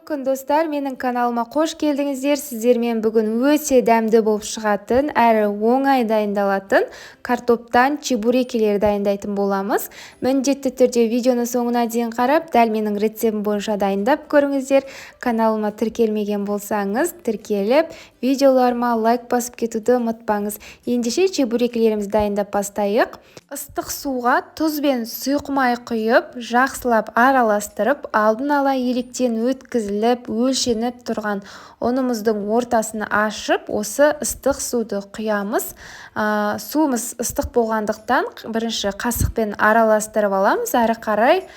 Күн достар, менің каналыма қош келдіңіздер. Сіздермен бүгін өте дәмді болып шығатын, әрі оңай дайындалатын картоптан чебурекелер дайындайтын боламыз. Міндетті түрде видеоны соңына дейін қарап, дәл менің рецептім бойынша дайындап көріңіздер. Каналыма тіркелмеген болсаңыз, тіркеліп, видеоларыма лайк басып кетуді ұмытпаңыз. Ендеше чебурекелерімізді дайындап бастайық. Ыстық суға тұз бен сұйық май құйып, жақсылап араластырып, алдын ала електен өткізіліп, өлшеніп тұрған ұнымыздың ортасын ашып, осы ыстық суды құямыз. Суымыз ыстық болғандықтан бірінші қасықпен араластырып аламыз, әрі қарай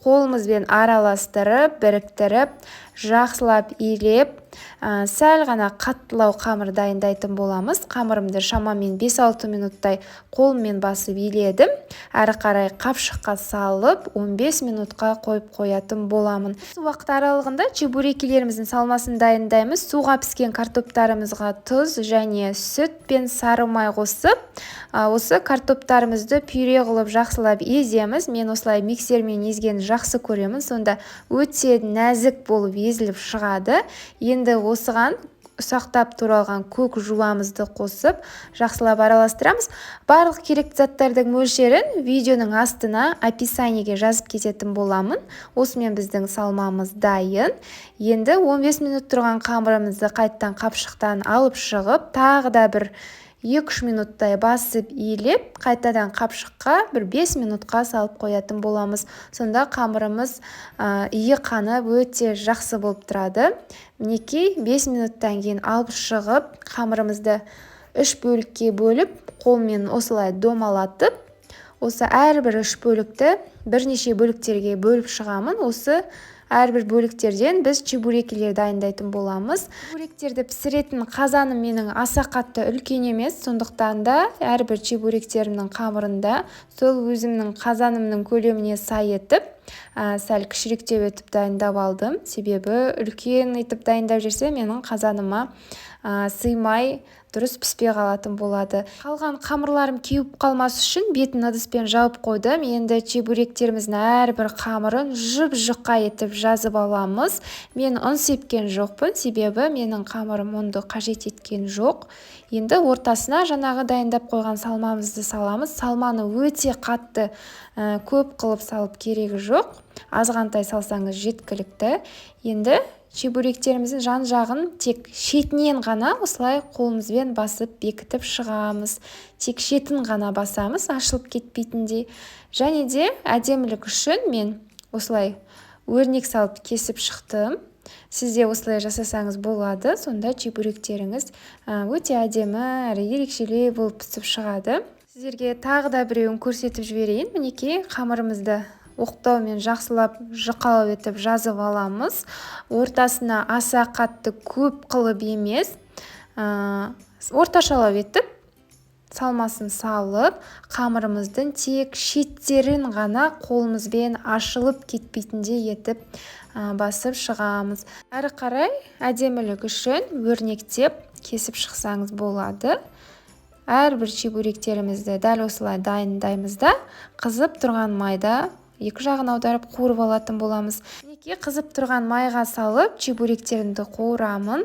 қолымызбен араластырып, біріктіріп, жақсылап илеп, сәл ғана қаттылау қамыр дайындайтын боламыз. Қамырымды шамамен 5-6 минуттай қолыммен басып иледім. Әрі қарай қапшыққа салып 15 минутқа қойып қоятын боламын. Осы уақыт аралығында чебурекелеріміздің салмасын дайындаймыз. Суға піскен картоптарымызға тұз және сүт пен сары май қосып, осы картоптарымызды пюре қылып жақсылап еземіз. Мен осылай миксермен езгенді жақсы көремін. Сонда өте нәзік болып езіліп шығады. Енді осыған ұсақтап туралған көк жуамызды қосып, жақсылап араластырамыз. Барлық керекті заттардың мөлшерін видеоның астына описаниеге жазып кететін боламын. Осымен біздің салмамыз дайын. Енді 15 минут тұрған қамырымызды қайттан қапшықтан алып шығып, тағы да бір 2-3 минуттай басып илеп, қайтадан қапшыққа бір 5 минутқа салып қоятын боламыз. Сонда қамырымыз қанып өте жақсы болып тұрады. Мінекей 5 минуттан кейін алып шығып, қамырымызды 3 бөлікке бөліп, қолмен осылай домалатып, осы әрбір 3 бөлікті бірнеше бөліктерге бөліп шығамын. Осы әрбір бөліктерден біз чебурекелер дайындайтын боламыз. Чебуректерді пісіретін қазаным менің аса қатты үлкен емес, сондықтан да әрбір чебуректерімнің қамырында сол өзімнің қазанымның көлеміне сай етіп, сәл кішіректеу етіп дайындап алдым. Себебі үлкен етіп дайындап жүрсе, менің қазаныма сыймай дұрыс піспей қалатын болады. Қалған қамырларым кеуіп қалмас үшін бетін ыдыспен жауып қойдым. Енді чебуректеріміздің әрбір қамырын жұп-жұқа етіп жазып аламыз. Мен ұн сепкен жоқпын, себебі менің қамырым ұнды қажет еткен жоқ. Енді ортасына жаңағы дайындап қойған салмамызды саламыз. Салманы өте қатты көп қылып салып керегі жоқ. Азғантай салсаңыз жеткілікті. Енді чебуректеріміздің жан-жағын тек шетінен ғана осылай қолымызбен басып бекітіп шығамыз. Тек шетін ғана басамыз, ашылып кетпейтіндей. Және де әдемілік үшін мен осылай өрнек салып кесіп шықтым. Сізде осылай жасасаңыз болады. Сонда чебуректеріңіз өте әдемі, әрі ерекшелеу болып пісіп шығады. Сіздерге тағы да біреуін көрсетіп жіберейін. Мінекей қамырымызды оқтаумен жақсылап жұқалау етіп жазып аламыз. Ортасына аса қатты көп қылып емес, орташалау етіп, салмасын салып, қамырымыздың тек шеттерін ғана қолымызбен ашылып кетпейтіндей етіп басып шығамыз. Әрі қарай әдемілік үшін өрнектеп кесіп шықсаңыз болады. Әрбір чебуректерімізді дәл осылай дайындаймыз да, қызып тұрған майда екі жағын аударып қуырып алатын боламыз. Мінекей қызып тұрған майға салып, чебуректерімді қуырамын.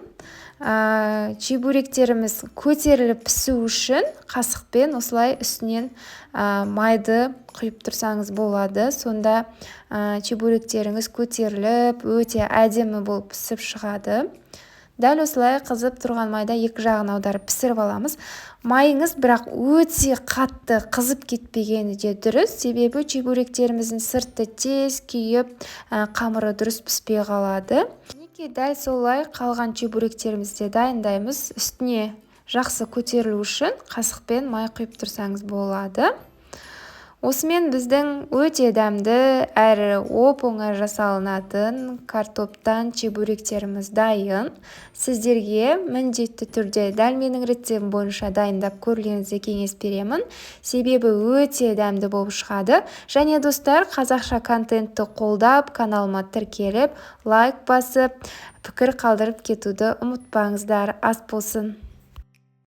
Чебуректеріміз көтеріліп пісу үшін қасықпен осылай үстінен майды құйып тұрсаңыз болады. Сонда чебуректеріңіз көтеріліп, өте әдемі болып пісіп шығады. Дәл осылай қызып тұрған майда екі жағын аударып пісіріп аламыз. Майыңыз бірақ өте қатты қызып кетпегені де дұрыс, себебі чебуректеріміздің сырты тез күйіп, қамыры дұрыс піспей қалады. Дәл солай қалған чебуректерімізді дайындаймыз. Үстіне жақсы көтерілу үшін қасықпен май құйып тұрсаңыз болады. Осымен біздің өте дәмді әрі оп-оңай жасалынатын картоптан чебуректеріміз дайын. Сіздерге міндетті түрде дәл менің рецептім бойынша дайындап көрулеріңізге кеңес беремін. Себебі өте дәмді болып шығады. Және достар, қазақша контентті қолдап, каналыма тіркеліп, лайк басып, пікір қалдырып кетуді ұмытпаңыздар. Ас болсын!